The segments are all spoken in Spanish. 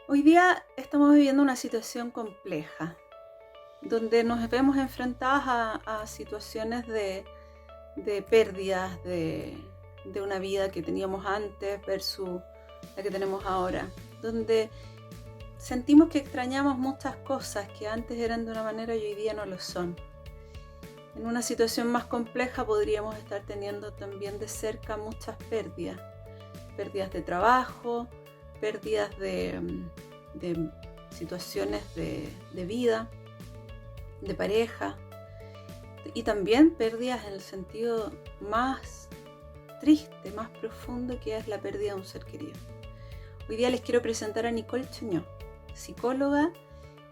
Hoy día estamos viviendo una situación compleja, donde nos vemos enfrentadas a situaciones de pérdidas de una vida que teníamos antes versus la que tenemos ahora, donde sentimos que extrañamos muchas cosas que antes eran de una manera y hoy día no lo son. En una situación más compleja podríamos estar teniendo también de cerca muchas pérdidas de trabajo, pérdidas de situaciones de vida, de pareja, y también pérdidas en el sentido más triste, más profundo, que es la pérdida de un ser querido. Hoy día les quiero presentar a Nicole Chañó, psicóloga,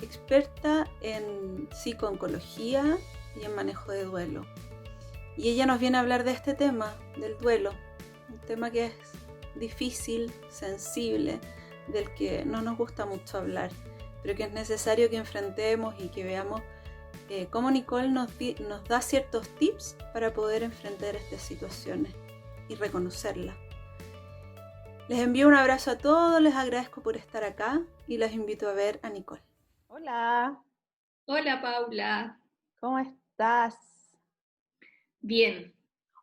experta en psicooncología y en manejo de duelo. Y ella nos viene a hablar de este tema, del duelo, un tema que es difícil, sensible, del que no nos gusta mucho hablar, pero que es necesario que enfrentemos y que veamos cómo Nicole nos da ciertos tips para poder enfrentar estas situaciones y reconocerlas. Les envío un abrazo a todos, les agradezco por estar acá y los invito a ver a Nicole. Hola, Hola Paula, ¿cómo estás? bien,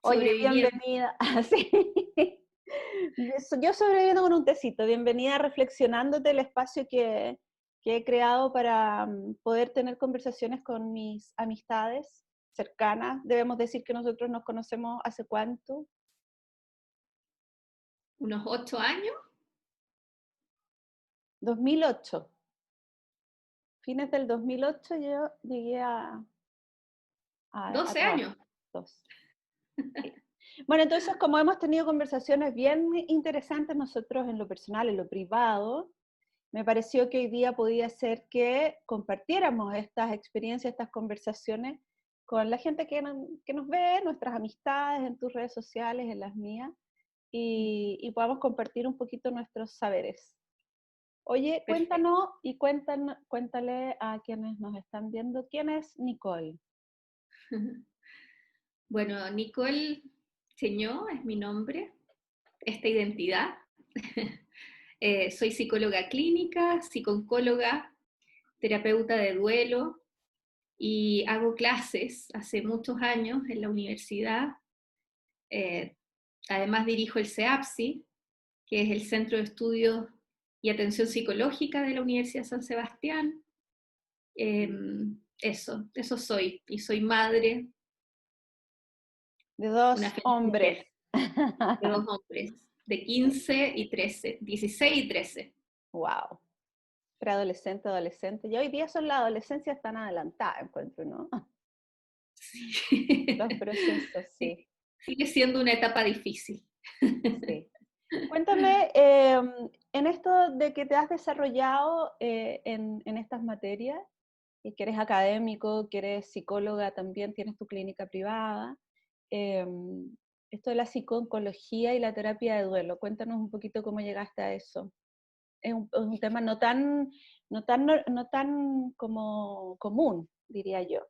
Oye, sobreviviendo. bienvenida. Sí. Yo sobreviviendo con un tecito. Bienvenida a Reflexionándote, el espacio que he creado para poder tener conversaciones con mis amistades cercanas. Debemos decir que nosotros nos conocemos hace cuánto. Unos 8 años, 2008. Fines del 2008 yo llegué a 12 trabajar. años. Sí. Bueno, entonces como hemos tenido conversaciones bien interesantes nosotros en lo personal, en lo privado, me pareció que hoy día podía ser que compartiéramos estas experiencias, estas conversaciones con la gente que nos ve, nuestras amistades, en tus redes sociales, en las mías, y podamos compartir un poquito nuestros saberes. Oye, Perfecto. cuéntanos y cuéntale a quienes nos están viendo, ¿quién es Nicole? Bueno, Nicole Cheñó es mi nombre, esta identidad. Soy psicóloga clínica, psicooncóloga, terapeuta de duelo y hago clases hace muchos años en la universidad. Eh, Además dirijo el CEAPSI, que es el Centro de Estudios y Atención Psicológica de la Universidad de San Sebastián. Eh, eso soy. Y soy madre, De una dos feliz hombres. mujer, de dos hombres, de 15 y 13, 16 y 13. Wow. Preadolescente, adolescente. Y hoy día son la adolescencia tan adelantada, encuentro, ¿no? Sí. Los procesos, sí, Sí, sigue siendo una etapa difícil. sí. Cuéntame, en esto de que te has desarrollado en estas materias, y que eres académico, que eres psicóloga también, tienes tu clínica privada, eh, esto de la psicooncología y la terapia de duelo, cuéntanos un poquito cómo llegaste a eso. Es un tema no tan como común, diría yo.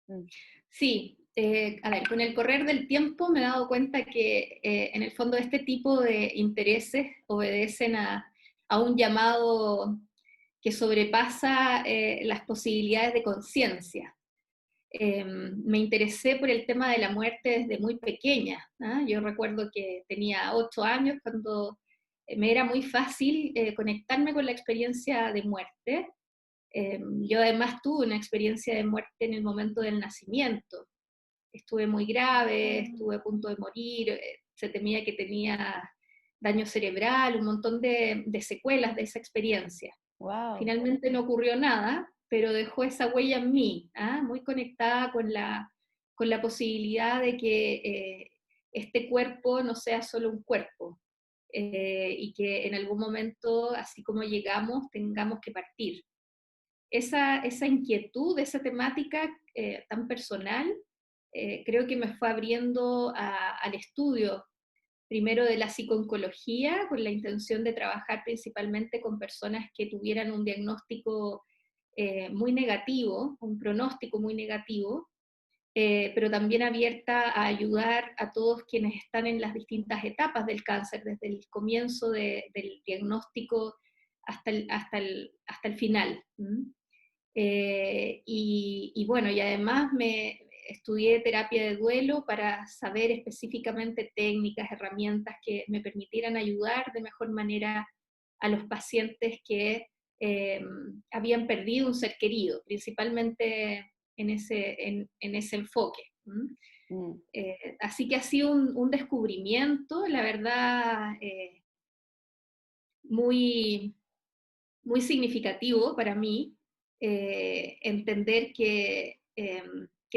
Mm. Sí, a ver, con el correr del tiempo me he dado cuenta que en el fondo este tipo de intereses obedecen a un llamado que sobrepasa las posibilidades de conciencia. Me interesé por el tema de la muerte desde muy pequeña. ¿Ah? Yo recuerdo que tenía 8 años cuando me era muy fácil conectarme con la experiencia de muerte. Yo además tuve una experiencia de muerte en el momento del nacimiento. Estuve muy grave, estuve a punto de morir, se temía que tenía daño cerebral, un montón de secuelas de esa experiencia. Wow. Finalmente no ocurrió nada, pero dejó esa huella en mí, ¿ah? Muy conectada con la posibilidad de que este cuerpo no sea solo un cuerpo, y que en algún momento, así como llegamos, tengamos que partir. Esa inquietud, esa temática tan personal, creo que me fue abriendo al estudio primero de la psicooncología, con la intención de trabajar principalmente con personas que tuvieran un diagnóstico muy negativo, un pronóstico muy negativo, pero también abierta a ayudar a todos quienes están en las distintas etapas del cáncer, desde el comienzo del diagnóstico hasta el final. Y bueno, y además estudié terapia de duelo para saber específicamente técnicas, herramientas que me permitieran ayudar de mejor manera a los pacientes que habían perdido un ser querido, principalmente en ese enfoque. Así que ha sido un descubrimiento, la verdad, muy, muy significativo para mí, entender que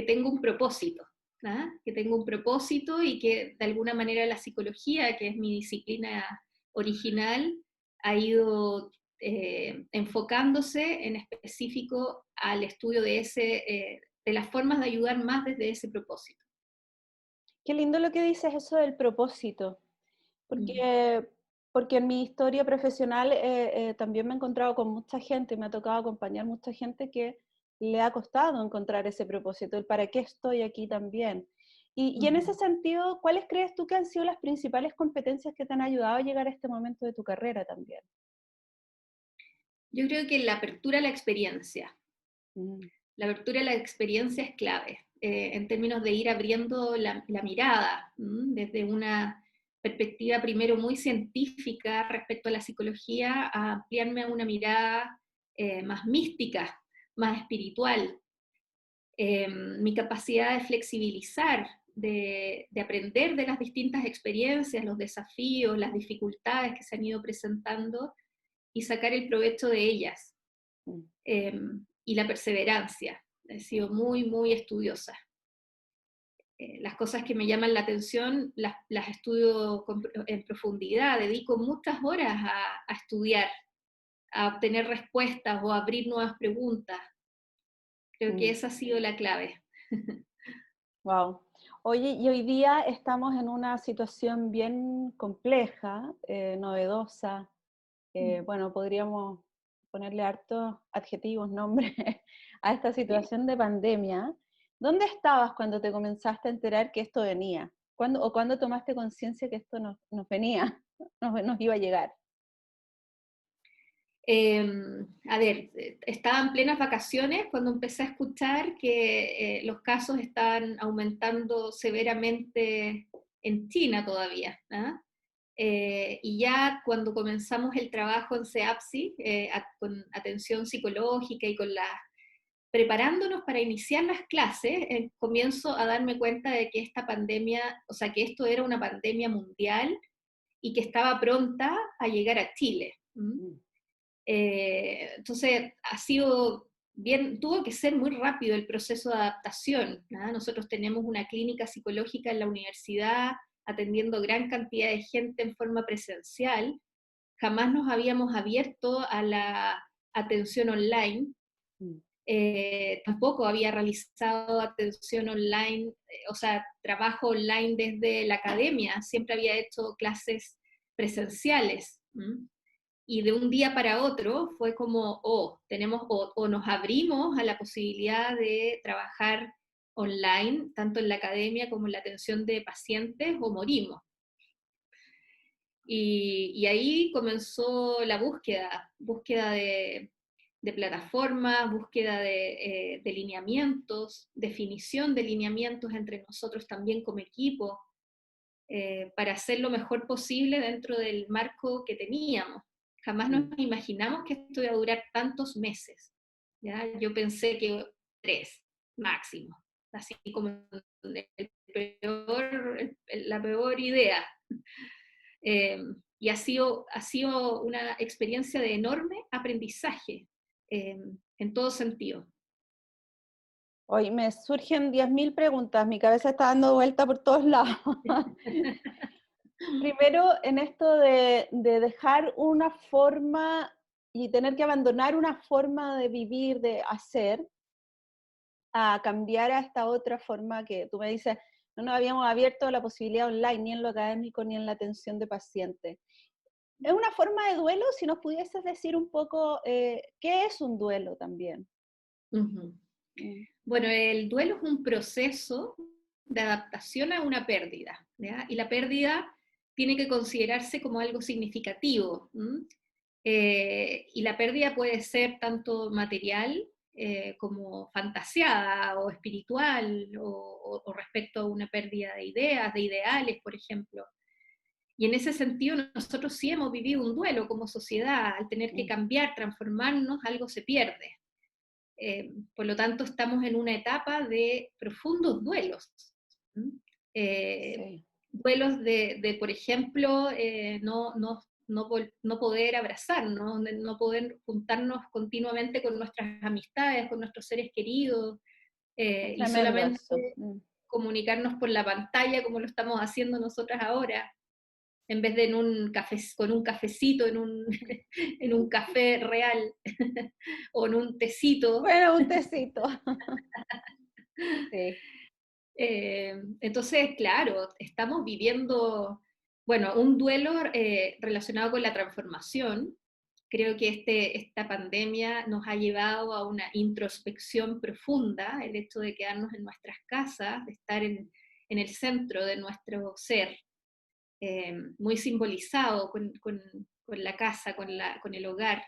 tengo un propósito, ¿ah? Que tengo un propósito y que de alguna manera la psicología, que es mi disciplina original, ha ido enfocándose en específico al estudio de las formas de ayudar más desde ese propósito. Qué lindo lo que dices, eso del propósito, porque, porque en mi historia profesional también me he encontrado con mucha gente, me ha tocado acompañar mucha gente que le ha costado encontrar ese propósito, el para qué estoy aquí también. Y en ese sentido, ¿cuáles crees tú que han sido las principales competencias que te han ayudado a llegar a este momento de tu carrera también? Yo creo que la apertura a la experiencia. La apertura a la experiencia es clave, en términos de ir abriendo la mirada, desde una perspectiva primero muy científica respecto a la psicología, a ampliarme a una mirada más mística, más espiritual. Mi capacidad de flexibilizar, de aprender de las distintas experiencias, los desafíos, las dificultades que se han ido presentando y sacar el provecho de ellas. Y la perseverancia. He sido muy, muy estudiosa. Las cosas que me llaman la atención las estudio en profundidad, dedico muchas horas a estudiar, a obtener respuestas o a abrir nuevas preguntas. Creo que esa ha sido la clave. Wow. Oye, y hoy día estamos en una situación bien compleja, novedosa. Bueno, podríamos ponerle hartos adjetivos, nombres a esta situación de pandemia. ¿Dónde estabas cuando te comenzaste a enterar que esto venía? ¿Cuándo tomaste conciencia que esto nos venía, nos iba a llegar? A ver, estaba en plenas vacaciones cuando empecé a escuchar que los casos estaban aumentando severamente en China todavía, ¿ah? Y ya cuando comenzamos el trabajo en CEAPSI, con atención psicológica y preparándonos para iniciar las clases, comienzo a darme cuenta de que esta pandemia, o sea, que esto era una pandemia mundial y que estaba pronta a llegar a Chile. Entonces, tuvo que ser muy rápido el proceso de adaptación, ¿no? Nosotros tenemos una clínica psicológica en la universidad, atendiendo gran cantidad de gente en forma presencial. Jamás nos habíamos abierto a la atención online. Tampoco había realizado atención online, o sea, trabajo online desde la academia. Siempre había hecho clases presenciales. Y de un día para otro fue como, o nos abrimos a la posibilidad de trabajar online, tanto en la academia como en la atención de pacientes, o morimos. Y ahí comenzó la búsqueda de plataformas, búsqueda de lineamientos, definición de lineamientos entre nosotros también como equipo, para hacer lo mejor posible dentro del marco que teníamos. Jamás nos imaginamos que esto iba a durar tantos meses, ¿ya? Yo pensé que 3 máximo, así como la peor idea. Y ha sido una experiencia de enorme aprendizaje, en todo sentido. Hoy me surgen 10.000 preguntas, mi cabeza está dando vuelta por todos lados. Primero, en esto de dejar una forma y tener que abandonar una forma de vivir, de hacer, a cambiar a esta otra forma que tú me dices, no nos habíamos abierto la posibilidad online, ni en lo académico, ni en la atención de pacientes. ¿Es una forma de duelo? Si nos pudieses decir un poco, ¿qué es un duelo también? Bueno, el duelo es un proceso de adaptación a una pérdida, ¿ya? Y la pérdida tiene que considerarse como algo significativo. Y la pérdida puede ser tanto material como fantasiada o espiritual, o respecto a una pérdida de ideas, de ideales, por ejemplo. Y en ese sentido nosotros sí hemos vivido un duelo como sociedad, al tener que cambiar, transformarnos, algo se pierde. Por lo tanto, estamos en una etapa de profundos duelos. Sí. Duelos de, por ejemplo, no poder abrazarnos, no poder juntarnos continuamente con nuestras amistades, con nuestros seres queridos, Es y tremendo solamente eso. comunicarnos por la pantalla como lo estamos haciendo nosotras ahora, en vez de en un café, con un cafecito, en un café real, o en un tecito. Bueno, un tecito. Sí. Entonces, claro, estamos viviendo, bueno, un duelo relacionado con la transformación. Creo que esta pandemia nos ha llevado a una introspección profunda, el hecho de quedarnos en nuestras casas, de estar en el centro de nuestro ser, muy simbolizado con la casa, con el hogar.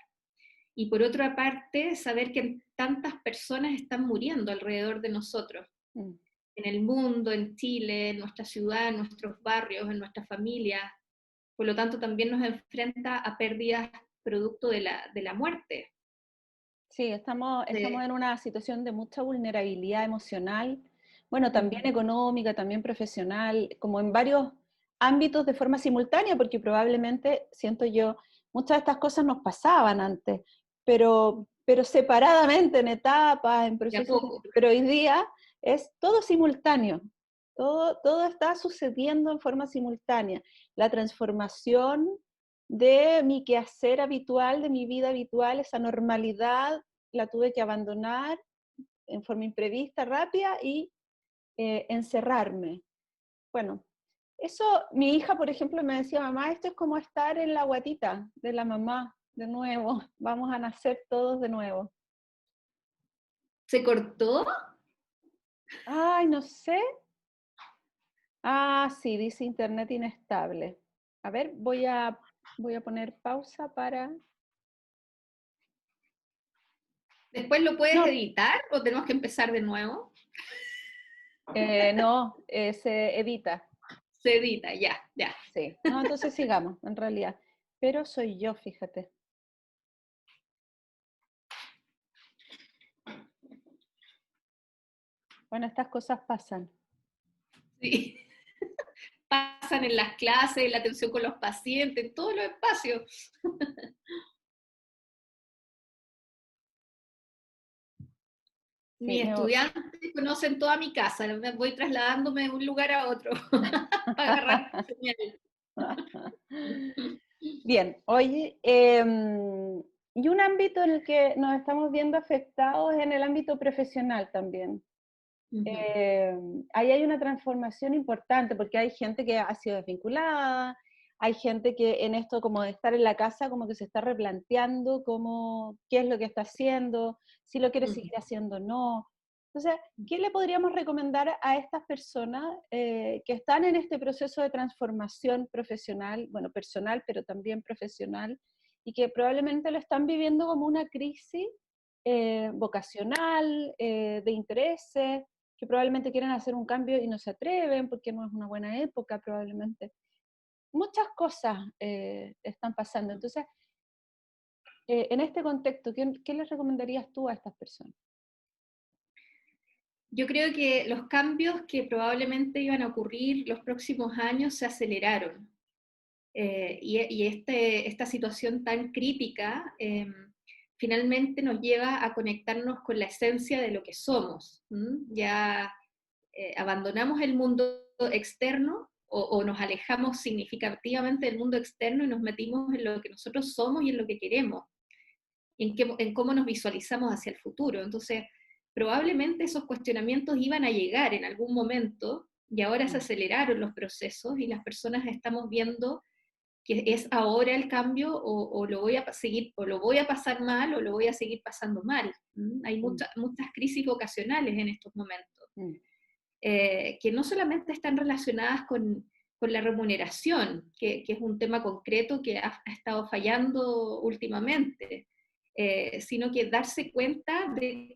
Y por otra parte, saber que tantas personas están muriendo alrededor de nosotros, en el mundo, en Chile, en nuestra ciudad, en nuestros barrios, en nuestras familias. Por lo tanto, también nos enfrenta a pérdidas producto de la muerte. Sí, estamos De, en una situación de mucha vulnerabilidad emocional, bueno, también económica, también profesional, como en varios ámbitos de forma simultánea, porque probablemente, siento yo, muchas de estas cosas nos pasaban antes, pero separadamente, en etapas, en de a procesos, poco. pero hoy día es todo simultáneo, todo está sucediendo en forma simultánea. La transformación de mi quehacer habitual, de mi vida habitual, esa normalidad la tuve que abandonar en forma imprevista, rápida y encerrarme. Bueno, eso, mi hija, por ejemplo, me decía, mamá, esto es como estar en la guatita de la mamá, de nuevo, vamos a nacer todos de nuevo. ¿Se cortó? Ay, no sé. Ah, sí, dice internet inestable. A ver, voy a poner pausa para... ¿Después lo puedes No, editar o tenemos que empezar de nuevo? no, se edita. Se edita, ya, ya. Sí, no, entonces sigamos, en realidad. Pero soy yo, fíjate. Bueno, estas cosas pasan. Sí. Pasan en las clases, en la atención con los pacientes, en todos los espacios. Sí, Mis estudiantes conocen toda mi casa, voy trasladándome de un lugar a otro para agarrar señal. Bien, oye, y un ámbito en el que nos estamos viendo afectados es en el ámbito profesional también. Ahí hay una transformación importante porque hay gente que ha sido desvinculada, hay gente que en esto como de estar en la casa como que se está replanteando qué es lo que está haciendo, si lo quiere seguir haciendo o no. Entonces, ¿qué le podríamos recomendar a estas personas que están en este proceso de transformación profesional, bueno, personal, pero también profesional, y que probablemente lo están viviendo como una crisis vocacional, de intereses, que probablemente quieren hacer un cambio y no se atreven porque no es una buena época probablemente? Muchas cosas están pasando. Entonces, en este contexto, ¿qué les recomendarías tú a estas personas? Yo creo que los cambios que probablemente iban a ocurrir los próximos años se aceleraron. Esta situación tan crítica finalmente nos lleva a conectarnos con la esencia de lo que somos. Ya abandonamos el mundo externo o nos alejamos significativamente del mundo externo y nos metimos en lo que nosotros somos y en lo que queremos, en cómo nos visualizamos hacia el futuro. Entonces, probablemente esos cuestionamientos iban a llegar en algún momento y ahora se aceleraron los procesos y las personas estamos viendo que es ahora el cambio o lo voy a seguir, o lo voy a pasar mal o lo voy a seguir pasando mal. Hay muchas crisis vocacionales en estos momentos, que no solamente están relacionadas con la remuneración, que es un tema concreto que ha estado fallando últimamente, sino que darse cuenta de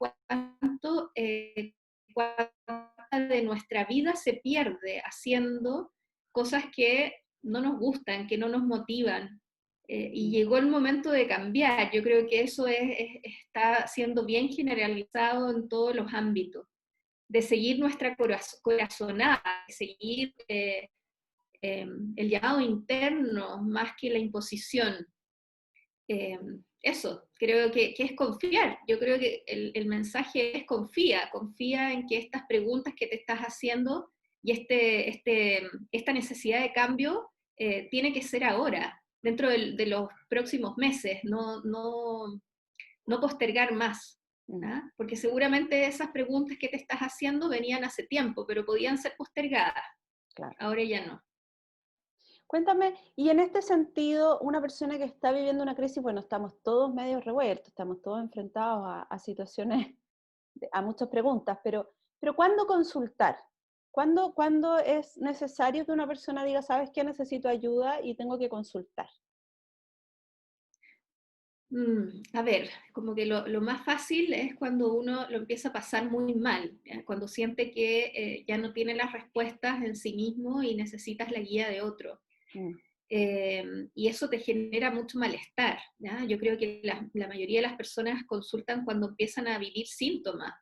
cuánta de nuestra vida se pierde haciendo cosas que no nos gustan, que no nos motivan. Y llegó el momento de cambiar. Yo creo que eso está siendo bien generalizado en todos los ámbitos, de seguir nuestra corazonada, de seguir el llamado interno más que la imposición. Eso, creo que es confiar. Yo creo que el mensaje es confía en que estas preguntas que te estás haciendo y esta necesidad de cambio tiene que ser ahora, dentro de los próximos meses, no postergar más. ¿ah? Porque seguramente esas preguntas que te estás haciendo venían hace tiempo, pero podían ser postergadas. Claro. Ahora ya no. Cuéntame, y en este sentido, una persona que está viviendo una crisis, bueno, estamos todos medio revueltos, estamos todos enfrentados a situaciones, a muchas preguntas, pero ¿cuándo consultar? ¿Cuándo es necesario que una persona diga, sabes qué, necesito ayuda y tengo que consultar? A ver, como que lo más fácil es cuando uno lo empieza a pasar muy mal, ¿ya? Cuando siente que ya no tiene las respuestas en sí mismo y necesitas la guía de otro. Y eso te genera mucho malestar, ¿ya? Yo creo que la mayoría de las personas consultan cuando empiezan a vivir síntomas,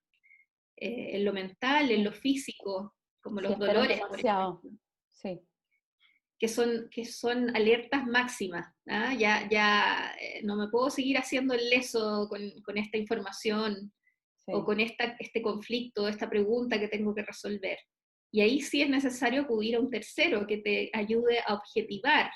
en lo mental, en lo físico, como Sí, los esperan dolores, por demasiado. ejemplo, Sí. que son alertas máximas. ¿ah? Ya no me puedo seguir haciendo el leso con esta información Sí. o con este conflicto, esta pregunta que tengo que resolver. Y ahí sí es necesario acudir a un tercero que te ayude a objetivar,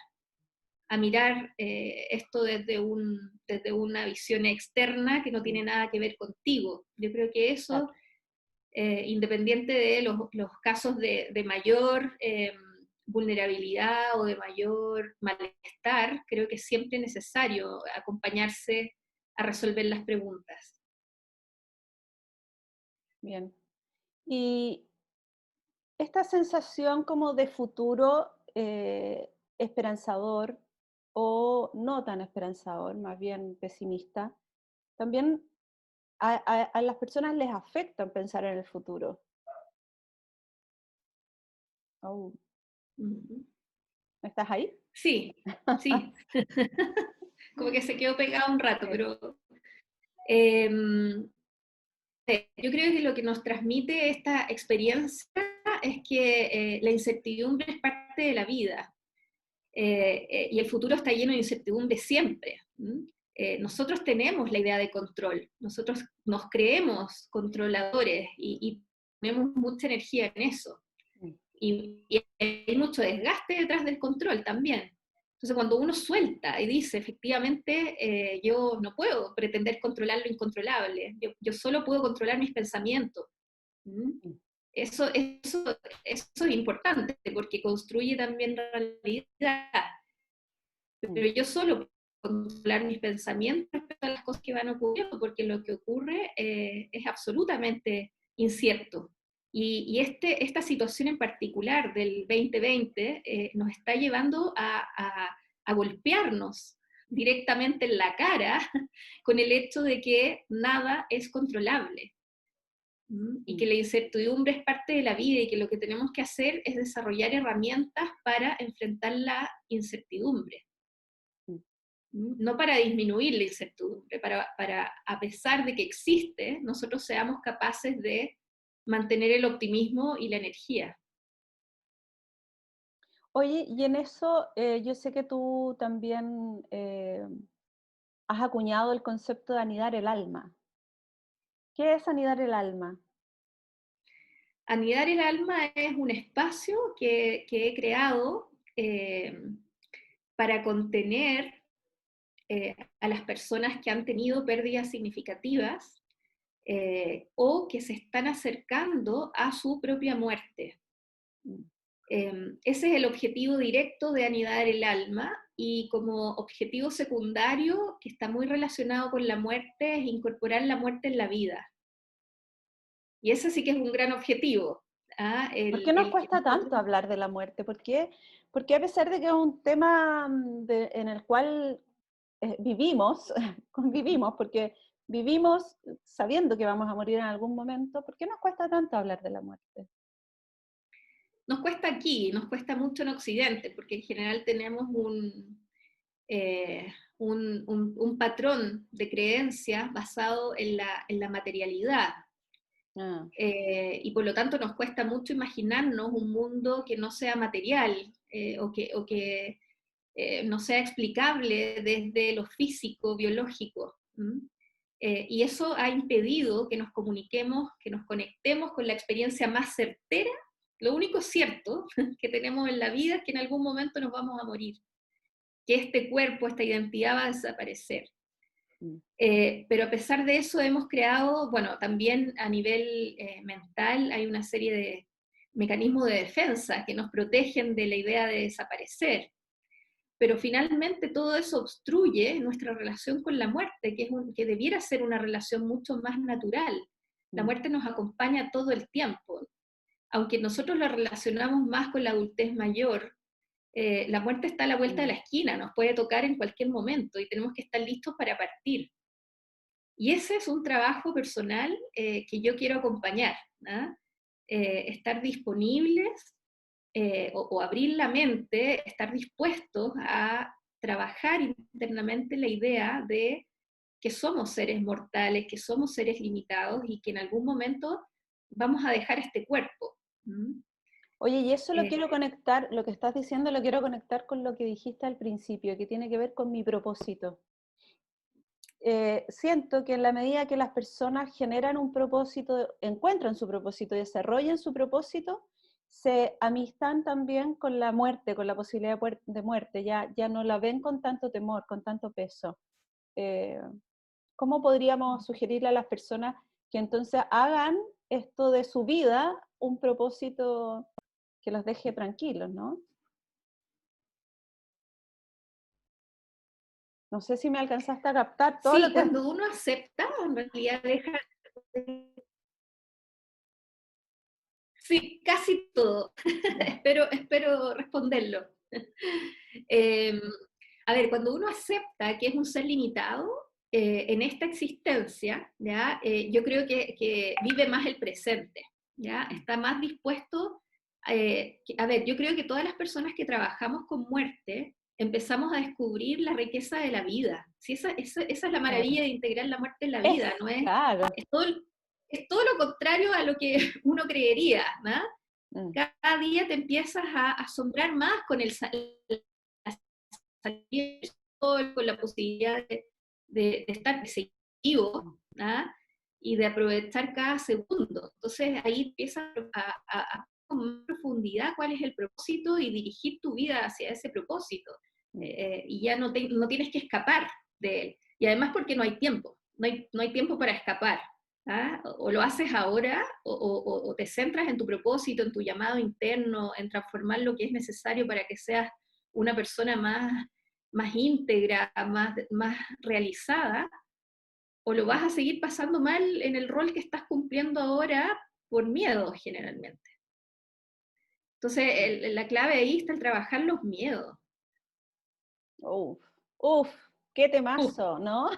a mirar esto desde una visión externa que no tiene nada que ver contigo. Yo creo que eso, independiente de los casos de mayor vulnerabilidad o de mayor malestar, creo que es siempre necesario acompañarse a resolver las preguntas. Bien. Y esta sensación como de futuro esperanzador o no tan esperanzador, más bien pesimista, también a las personas les afecta pensar en el futuro. Oh, Ujú. ¿estás ahí? Sí, sí. Como que se quedó pegado un rato, Sí. pero yo creo que lo que nos transmite esta experiencia es que la incertidumbre es parte de la vida, y el futuro está lleno de incertidumbre siempre. Nosotros tenemos la idea de control, nosotros nos creemos controladores y ponemos mucha energía en eso. Y hay mucho desgaste detrás del control también. Entonces, cuando uno suelta y dice, efectivamente, yo no puedo pretender controlar lo incontrolable, yo solo puedo controlar mis pensamientos. ¿Mm? Eso es importante porque construye también realidad. Pero yo solo puedo controlar mis pensamientos respecto a las cosas que van ocurriendo, porque lo que ocurre es absolutamente incierto. Y esta situación en particular del 2020 nos está llevando a golpearnos directamente en la cara con el hecho de que nada es controlable. Y que la incertidumbre es parte de la vida y que lo que tenemos que hacer es desarrollar herramientas para enfrentar la incertidumbre. No para disminuir la incertidumbre, para a pesar de que existe, nosotros seamos capaces de mantener el optimismo y la energía. Oye, y en eso yo sé que tú también has acuñado el concepto de anidar el alma. ¿Qué es anidar el alma? Anidar el alma es un espacio que he creado para contener a las personas que han tenido pérdidas significativas o que se están acercando a su propia muerte. Ese es el objetivo directo de anidar el alma, y como objetivo secundario, que está muy relacionado con la muerte, es incorporar la muerte en la vida. Y ese sí que es un gran objetivo. ¿Por qué nos cuesta tanto hablar de la muerte? Porque a pesar de que es un tema en el cual vivimos, convivimos, porque vivimos sabiendo que vamos a morir en algún momento, ¿por qué nos cuesta tanto hablar de la muerte? Nos cuesta aquí, nos cuesta mucho en Occidente, porque en general tenemos un patrón de creencias basado en la materialidad. Y por lo tanto nos cuesta mucho imaginarnos un mundo que no sea material o que no sea explicable desde lo físico, biológico. Y eso ha impedido que nos comuniquemos, que nos conectemos con la experiencia más certera. Lo único cierto que tenemos en la vida es que en algún momento nos vamos a morir, que este cuerpo, esta identidad va a desaparecer. Pero a pesar de eso hemos creado, bueno, también a nivel mental hay una serie de mecanismos de defensa que nos protegen de la idea de desaparecer. Pero finalmente todo eso obstruye nuestra relación con la muerte, que debiera ser una relación mucho más natural. La muerte nos acompaña todo el tiempo. Aunque nosotros la relacionamos más con la adultez mayor, la muerte está a la vuelta de la esquina, nos puede tocar en cualquier momento y tenemos que estar listos para partir. Y ese es un trabajo personal que yo quiero acompañar, ¿no? Estar disponibles o abrir la mente, estar dispuestos a trabajar internamente la idea de que somos seres mortales, que somos seres limitados y que en algún momento vamos a dejar este cuerpo. Oye, y eso lo quiero conectar, lo que estás diciendo lo quiero conectar con lo que dijiste al principio, que tiene que ver con mi propósito. Siento que en la medida que las personas generan un propósito, encuentran su propósito y desarrollan su propósito, se amistan también con la muerte, con la posibilidad de muerte, ya no la ven con tanto temor, con tanto peso. ¿Cómo podríamos sugerirle a las personas que entonces hagan esto de su vida un propósito que los deje tranquilos, ¿no? No sé si me alcanzaste a captar todo lo Sí, que... cuando uno acepta, en realidad deja... Sí, casi todo. espero responderlo. A ver, cuando uno acepta que es un ser limitado en esta existencia, ¿ya? Yo creo que vive más el presente, ¿ya? Está más dispuesto... a ver, yo creo que todas las personas que trabajamos con muerte empezamos a descubrir la riqueza de la vida. Sí, esa es la maravilla de integrar la muerte en la vida, ¿no es? Claro. Es todo lo contrario a lo que uno creería, ¿no? Cada día te empiezas a asombrar más con la salida del sol, con la posibilidad de estar vivo, ¿no? Y de aprovechar cada segundo. Entonces ahí empiezas a con más profundidad cuál es el propósito y dirigir tu vida hacia ese propósito. Y ya no tienes que escapar de él. Y además porque no hay tiempo, no hay tiempo para escapar. O lo haces ahora o te centras en tu propósito, en tu llamado interno, en transformar lo que es necesario para que seas una persona más íntegra, más realizada, o lo vas a seguir pasando mal en el rol que estás cumpliendo ahora por miedo generalmente. Entonces la clave ahí está el trabajar los miedos. Uf, qué temazo, ¿no?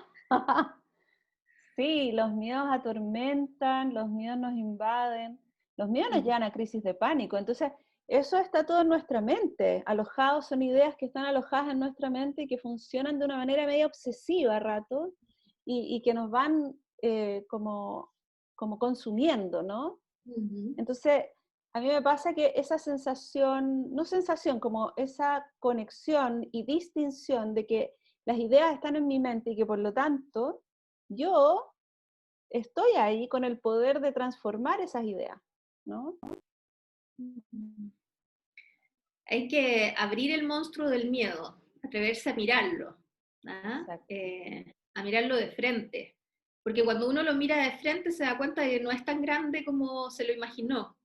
Sí, los miedos atormentan, los miedos nos invaden, los miedos nos llevan a crisis de pánico. Entonces, eso está todo en nuestra mente, alojados, son ideas que están alojadas en nuestra mente y que funcionan de una manera medio obsesiva a rato y que nos van como consumiendo, ¿no? Entonces, a mí me pasa que esa sensación, no sensación, como esa conexión y distinción de que las ideas están en mi mente y que por lo tanto yo estoy ahí con el poder de transformar esas ideas, ¿no? Hay que abrir el monstruo del miedo, atreverse a mirarlo, a mirarlo de frente. Porque cuando uno lo mira de frente se da cuenta de que no es tan grande como se lo imaginó.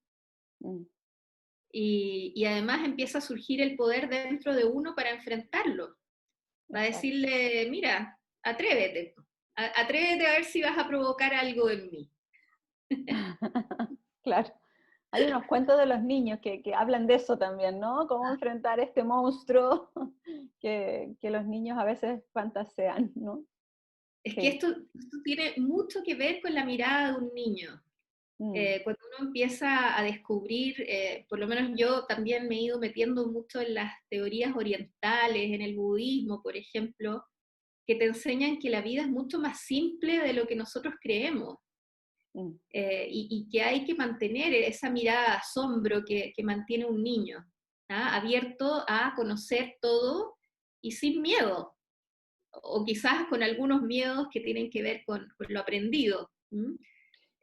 Y además empieza a surgir el poder dentro de uno para enfrentarlo. Va a decirle, mira, atrévete a ver si vas a provocar algo en mí. Claro, Hay unos cuentos de los niños que hablan de eso también, ¿no? Cómo enfrentar este monstruo que los niños a veces fantasean, ¿no? Es Sí. que esto tiene mucho que ver con la mirada de un niño. Cuando uno empieza a descubrir, por lo menos yo también me he ido metiendo mucho en las teorías orientales, en el budismo, por ejemplo, que te enseñan que la vida es mucho más simple de lo que nosotros creemos, y que hay que mantener esa mirada de asombro que mantiene un niño, ¿ah? Abierto a conocer todo y sin miedo, o quizás con algunos miedos que tienen que ver con lo aprendido.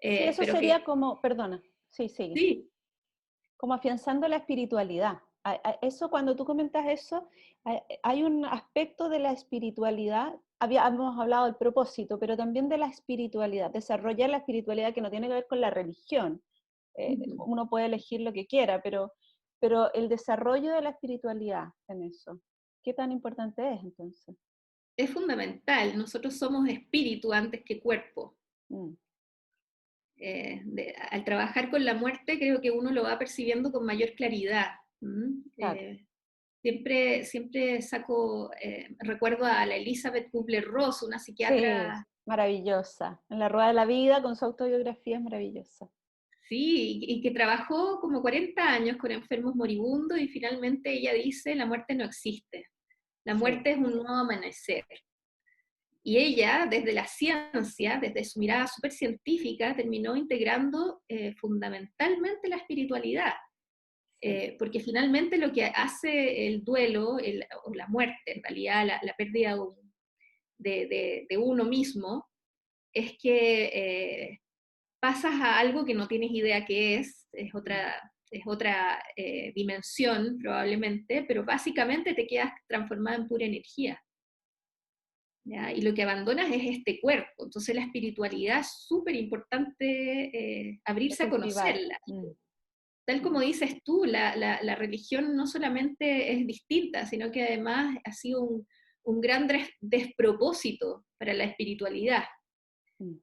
Sí, eso Pero sería que como, perdona, sí, sigue, sí, como afianzando la espiritualidad. Eso, cuando tú comentas eso, hay un aspecto de la espiritualidad, habíamos hablado del propósito, pero también de la espiritualidad, desarrollar la espiritualidad que no tiene que ver con la religión. Uno puede elegir lo que quiera, pero el desarrollo de la espiritualidad en eso, ¿qué tan importante es entonces? es fundamental. Nosotros somos espíritu antes que cuerpo. Mm, Al trabajar con la muerte, creo que uno lo va percibiendo con mayor claridad. claro. Siempre saco, recuerdo a la Elizabeth Kubler-Ross, una Sí, psiquiatra, maravillosa. En la Rueda de la Vida, con su autobiografía, es maravillosa. sí, y que trabajó como 40 años con enfermos moribundos, y finalmente ella dice: la muerte no existe, la Sí. muerte es un nuevo amanecer. Y ella, desde la ciencia, desde su mirada súper científica, terminó integrando fundamentalmente la espiritualidad, Sí. porque finalmente lo que hace el duelo, o la muerte, en realidad la pérdida de uno mismo, es que pasas a algo que no tienes idea qué es otra dimensión probablemente, pero básicamente te quedas transformada en pura energía. ¿Ya? Y lo que abandonas es este cuerpo. Entonces la espiritualidad es súper importante, De abrirse a cultivar. conocerla. Tal como dices tú, la religión no solamente es distinta, sino que además ha sido un gran despropósito para la espiritualidad.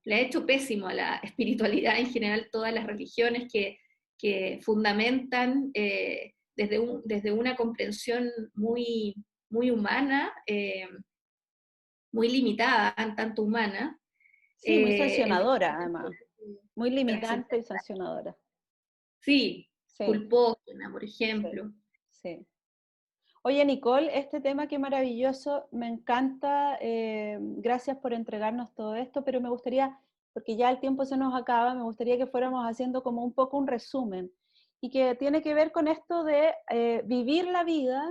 Le ha hecho pésimo a la espiritualidad en general todas las religiones que fundamentan desde una comprensión muy humana, muy limitada, en tanto humana, Sí, muy el sancionadora descubrimiento además, muy limitante y trascendental. sancionadora. Sí, Sí, culpógena, por sí, ejemplo. sí. Oye, Nicole, este tema qué maravilloso, me encanta, gracias por entregarnos todo esto, pero me gustaría, porque ya el tiempo se nos acaba, me gustaría que fuéramos haciendo como un poco un resumen, y que tiene que ver con esto de vivir la vida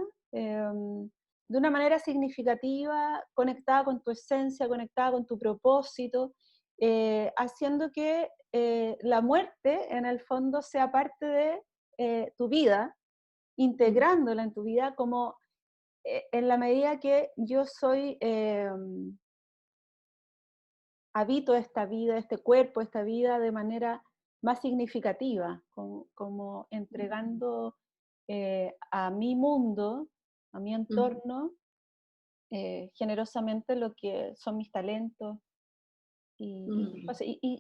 de una manera significativa, conectada con tu esencia, conectada con tu propósito, haciendo que la muerte en el fondo sea parte de tu vida, integrándola en tu vida como en la medida que yo soy, habito esta vida, este cuerpo, esta vida de manera más significativa, como entregando a mi mundo, a mi entorno, generosamente lo que son mis talentos. Y,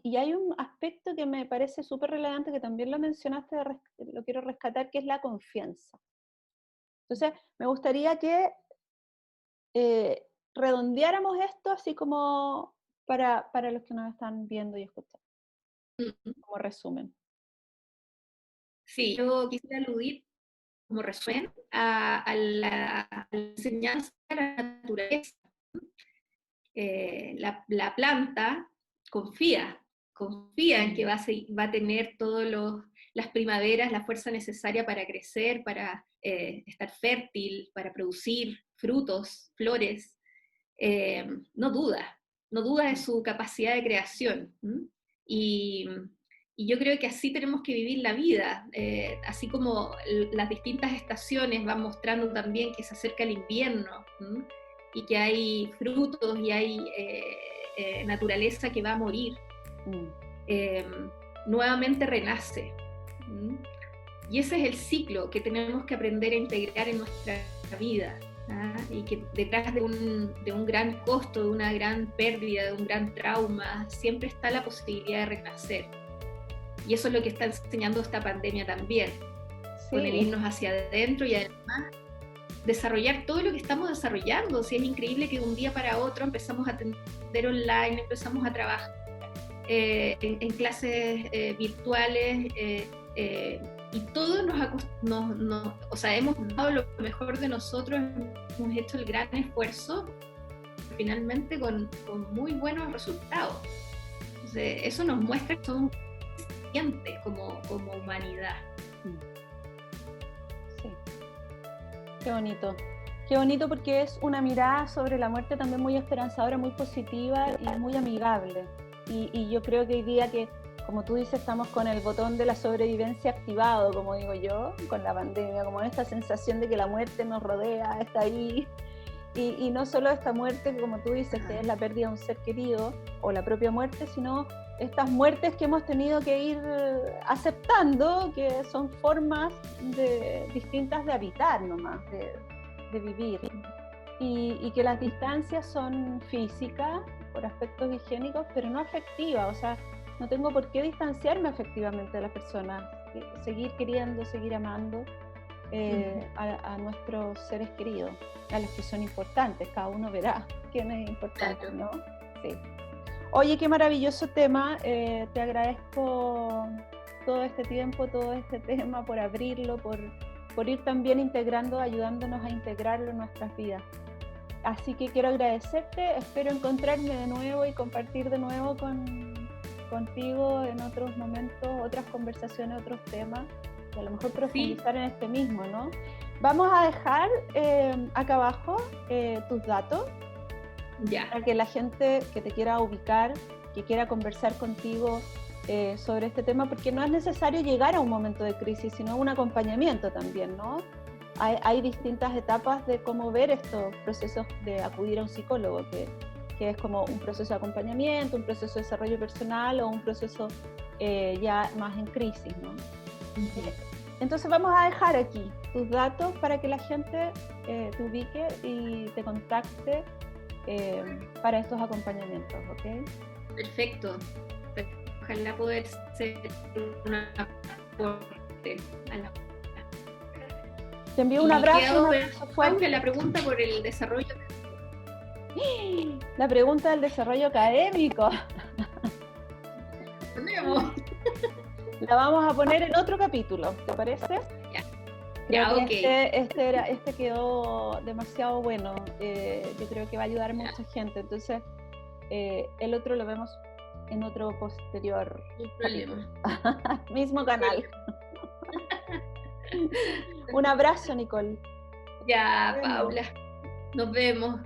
y hay un aspecto que me parece súper relevante, que también lo mencionaste, lo quiero rescatar, que es la confianza. Entonces, me gustaría que redondeáramos esto así como para los que nos están viendo y escuchando, como resumen. Sí, yo quisiera aludir como resumen a la enseñanza de la naturaleza. La planta confía en que va a tener todas las primaveras la fuerza necesaria para crecer, para estar fértil, para producir frutos, flores. No duda de su capacidad de creación. Y, y yo creo que así tenemos que vivir la vida, así como las distintas estaciones van mostrando también que se acerca el invierno, y que hay frutos y hay naturaleza que va a morir, nuevamente renace. Y ese es el ciclo que tenemos que aprender a integrar en nuestra vida. Y que detrás de un gran costo, de una gran pérdida, de un gran trauma, siempre está la posibilidad de renacer. Y eso es lo que está enseñando esta pandemia también, Sí. con el irnos hacia adentro y además desarrollar todo lo que estamos desarrollando. Si es increíble que de un día para otro empezamos a atender online, empezamos a trabajar en clases virtuales, y todos o sea, hemos dado lo mejor de nosotros, hemos hecho el gran esfuerzo, finalmente con muy buenos resultados. Entonces, eso nos muestra que somos conscientes como humanidad. Sí. Qué bonito. Qué bonito, porque es una mirada sobre la muerte también muy esperanzadora, muy positiva y muy amigable. Y yo creo que hoy día que, como tú dices, estamos con el botón de la sobrevivencia activado, como digo yo, con la pandemia, como esta sensación de que la muerte nos rodea, está ahí. Y no solo esta muerte, como tú dices, que es la pérdida de un ser querido o la propia muerte, sino estas muertes que hemos tenido que ir aceptando, que son formas distintas de habitar nomás, de vivir. Y que las distancias son físicas, por aspectos higiénicos, pero no afectivas. O sea, no tengo por qué distanciarme afectivamente de las personas, seguir queriendo, seguir amando a nuestros seres queridos, a los que son importantes. Cada uno verá quién es importante, ¿no? Sí. Oye, qué maravilloso tema. Te agradezco todo este tiempo, todo este tema, por abrirlo, por ir también integrando, ayudándonos a integrarlo en nuestras vidas. Así que quiero agradecerte, espero encontrarme de nuevo y compartir de nuevo contigo en otros momentos, otras conversaciones, otros temas, y a lo mejor profundizar en este mismo, ¿no? Vamos a dejar acá abajo tus datos, para que la gente que te quiera ubicar, que quiera conversar contigo sobre este tema, porque no es necesario llegar a un momento de crisis, sino un acompañamiento también, ¿no? Hay distintas etapas de cómo ver estos procesos de acudir a un psicólogo, que es como un proceso de acompañamiento, un proceso de desarrollo personal o un proceso ya más en crisis, ¿no? Entonces vamos a dejar aquí tus datos para que la gente te ubique y te contacte para estos acompañamientos, ¿ok? Perfecto. Ojalá poder ser una aporte a la... Te envío un abrazo fuerte. La pregunta por el desarrollo. La pregunta del desarrollo académico. La vamos a poner en otro capítulo, ¿te parece? Ya, ok. Este quedó demasiado bueno. Yo creo que va a ayudar a mucha gente. Entonces, el otro lo vemos en otro posterior. No hay problema. Mismo canal. Un abrazo, Nicole. Ya, Paula. Nos vemos.